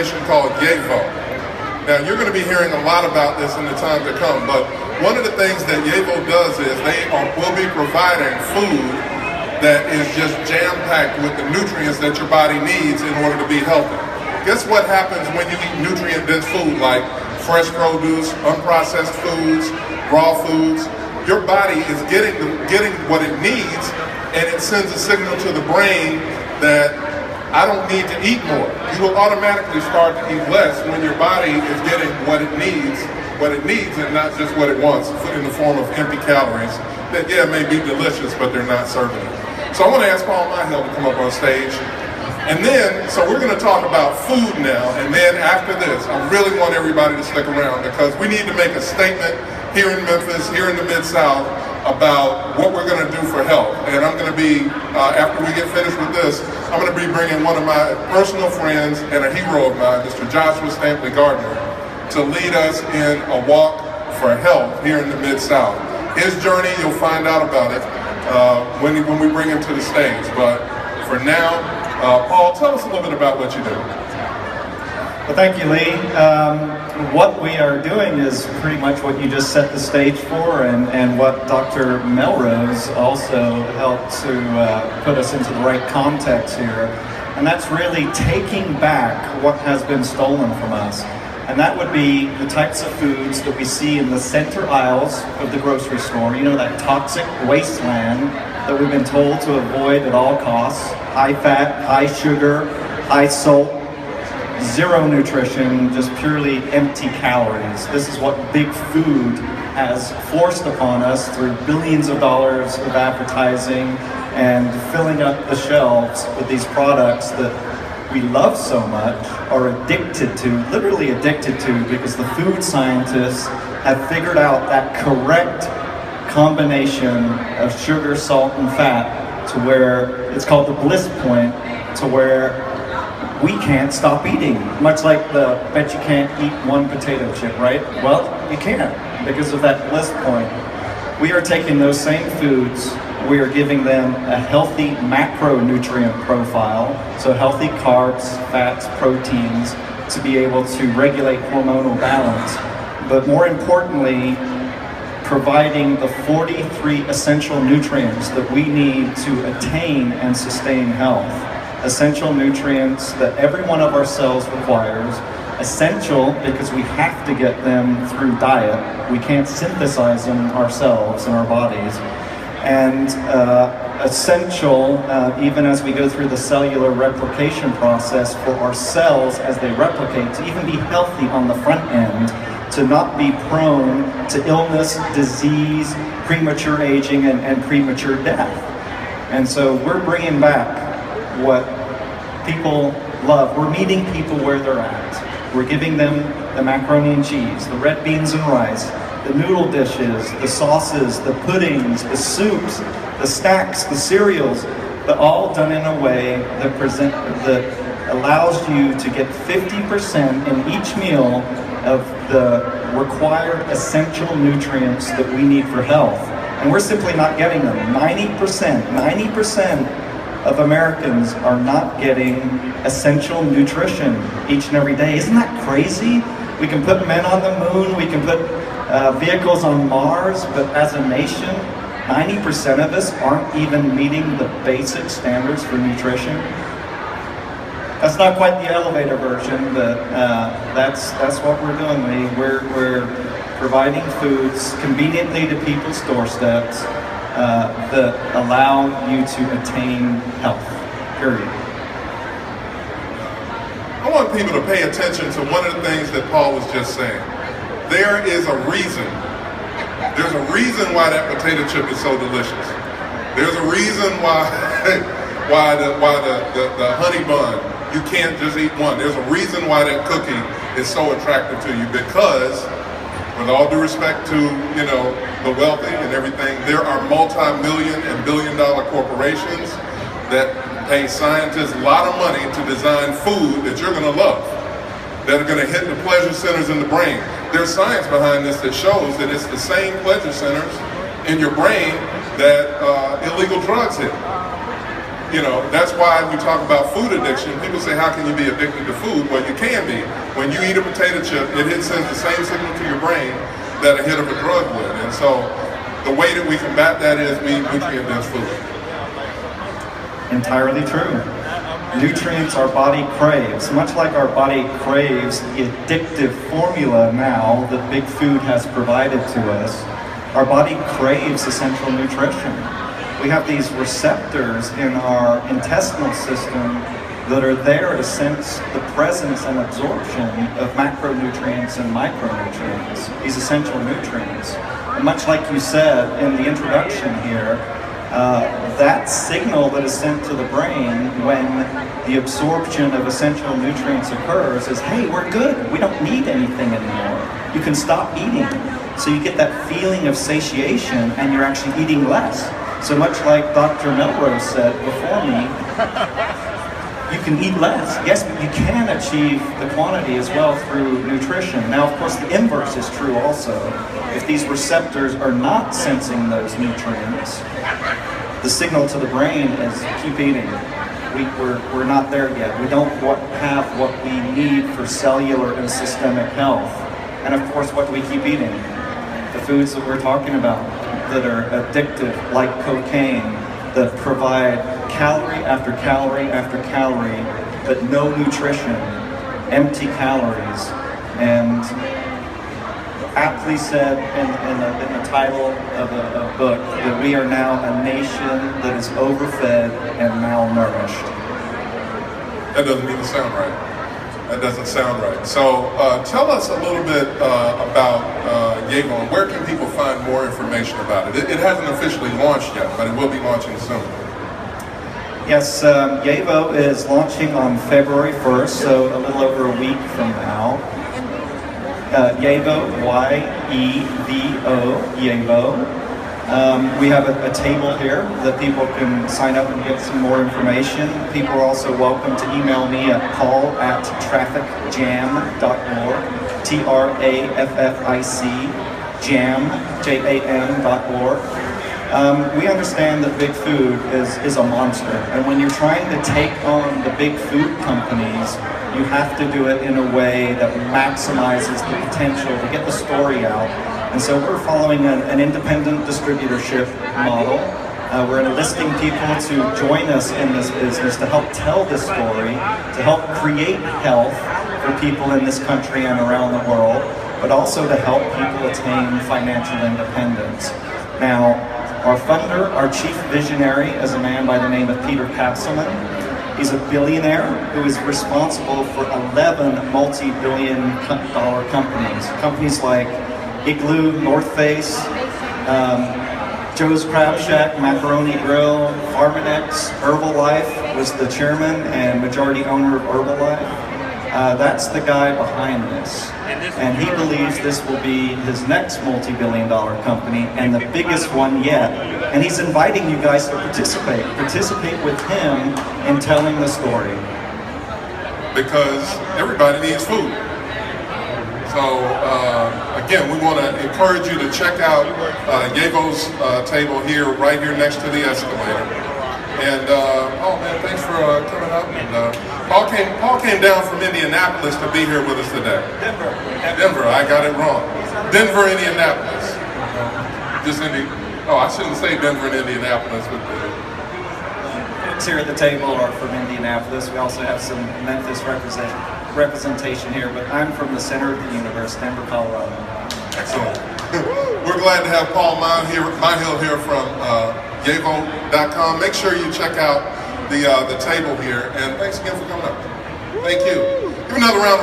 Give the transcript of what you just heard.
organization called Yevo. Now, you're going to be hearing a lot about this in the time to come, but one of the things that Yevo does is will be providing food that is just jam-packed with the nutrients that your body needs in order to be healthy. Guess what happens when you eat nutrient-dense food like fresh produce, unprocessed foods, raw foods? Your body is getting what it needs, and it sends a signal to the brain that I don't need to eat more. You will automatically start to eat less when your body is getting what it needs and not just what it wants in the form of empty calories that, yeah, may be delicious, but they're not serving it. So I want to ask Paul Myhill to come up on stage. And then, so we're going to talk about food now, and then after this, I really want everybody to stick around because we need to make a statement here in Memphis, here in the Mid-South, about what we're going to do for health. And I'm going to be, after we get finished with this, I'm going to be bringing one of my personal friends and a hero of mine, Mr. Joshua Stampley Gardner, to lead us in a walk for health here in the Mid-South. His journey, you'll find out about it when we bring him to the stage. But for now, Paul, tell us a little bit about what you do. Well, thank you, Lee. What we are doing is pretty much what you just set the stage for, and what Dr. Melrose also helped to put us into the right context here. And that's really taking back what has been stolen from us. And that would be the types of foods that we see in the center aisles of the grocery store. You know, that toxic wasteland that we've been told to avoid at all costs. High fat, high sugar, high salt, zero nutrition, just purely empty calories. This is what big food has forced upon us through billions of dollars of advertising and filling up the shelves with these products that we love so much, are addicted to, literally addicted to, because the food scientists have figured out that correct combination of sugar, salt, and fat to where it's called the bliss point, to where we can't stop eating. Much like the bet you can't eat one potato chip, right? Well, you can't because of that bliss point. We are taking those same foods, we are giving them a healthy macronutrient profile, so healthy carbs, fats, proteins, to be able to regulate hormonal balance. But more importantly, providing the 43 essential nutrients that we need to attain and sustain health. Essential nutrients that every one of our cells requires. Essential because we have to get them through diet. We can't synthesize them ourselves in our bodies. And essential, even as we go through the cellular replication process for our cells as they replicate, to even be healthy on the front end, to not be prone to illness, disease, premature aging, and premature death. And so we're bringing back what people love. We're meeting people where they're at. We're giving them the macaroni and cheese, the red beans and rice, the noodle dishes, the sauces, the puddings, the soups, the snacks, the cereals, but all done in a way that allows you to get 50% in each meal of the required essential nutrients that we need for health. And we're simply not getting them. 90% of Americans are not getting essential nutrition each and every day. Isn't that crazy? We can put men on the moon, we can put vehicles on Mars, but as a nation, 90% of us aren't even meeting the basic standards for nutrition. That's not quite the elevator version, but that's what we're doing, Lee. We're providing foods conveniently to people's doorsteps that allow you to attain health, period. I want people to pay attention to one of the things that Paul was just saying. There is a reason. There's a reason why that potato chip is so delicious. There's a reason why the honey bun, you can't just eat one. There's a reason why that cookie is so attractive to you, because with all due respect to, the wealthy and everything, there are multi-million and billion-dollar corporations that pay scientists a lot of money to design food that you're going to love, that are going to hit the pleasure centers in the brain. There's science behind this that shows that it's the same pleasure centers in your brain that illegal drugs hit. you know, that's why we talk about food addiction. People say, how can you be addicted to food? Well, you can be. When you eat a potato chip, it sends the same signal to your brain that a hit of a drug would. And so the way that we combat that is we eat nutrient-dense food. Entirely true. Nutrients our body craves, much like our body craves the addictive formula now that big food has provided to us. Our body craves essential nutrition. We have these receptors in our intestinal system that are there to sense the presence and absorption of macronutrients and micronutrients, these essential nutrients. And much like you said in the introduction here, that signal that is sent to the brain when the absorption of essential nutrients occurs is, hey, we're good, we don't need anything anymore. You can stop eating. So you get that feeling of satiation and you're actually eating less. So much like Dr. Melrose said before me, you can eat less. Yes, but you can achieve the quantity as well through nutrition. Now, of course, the inverse is true also. If these receptors are not sensing those nutrients, the signal to the brain is keep eating. We're not there yet. We don't have what we need for cellular and systemic health. And of course, what do we keep eating? The foods that we're talking about that are addictive, like cocaine, that provide calorie after calorie after calorie, but no nutrition, empty calories. And aptly said in the title of a book that we are now a nation that is overfed and malnourished. That doesn't even sound right. That doesn't sound right. So tell us a little bit about Yevo, and where can people find more information about it? It hasn't officially launched yet, but it will be launching soon. Yes, Yevo is launching on February 1st, so a little over a week from now. Yevo, Y-E-V-O, Yevo. We have a table here that people can sign up and get some more information. People are also welcome to email me at paul@trafficjam.org, Traffic, jam, Jam.org. We understand that big food is a monster, and when you're trying to take on the big food companies, you have to do it in a way that maximizes the potential to get the story out. And so we're following an independent distributorship model. We're enlisting people to join us in this business to help tell this story, to help create health for people in this country and around the world, but also to help people attain financial independence. Now, our funder, our chief visionary, is a man by the name of Peter Kapselman. He's a billionaire who is responsible for 11 multi-billion-dollar companies. Companies like Igloo, North Face, Joe's Crab Shack, Macaroni Grill, Farmanex, Herbalife was the chairman and majority owner of Herbalife. That's the guy behind this. And he believes this will be his next multi-billion-dollar company and the biggest one yet. And he's inviting you guys to participate. Participate with him in telling the story. Because everybody needs food. So again, we want to encourage you to check out Yevo's table here, right here next to the escalator. And oh man, thanks for coming up. And Paul came down from Indianapolis to be here with us today. Denver, I got it wrong. Denver, Indianapolis. Oh, I shouldn't say Denver and Indianapolis, but folks here at the table are from Indianapolis. We also have some Memphis representation here, but I'm from the center of the universe, Denver, Colorado. Excellent. We're glad to have Paul Myhill here from Yevo.com. Make sure you check out the table here, and thanks again for coming up. Thank you. Give another round of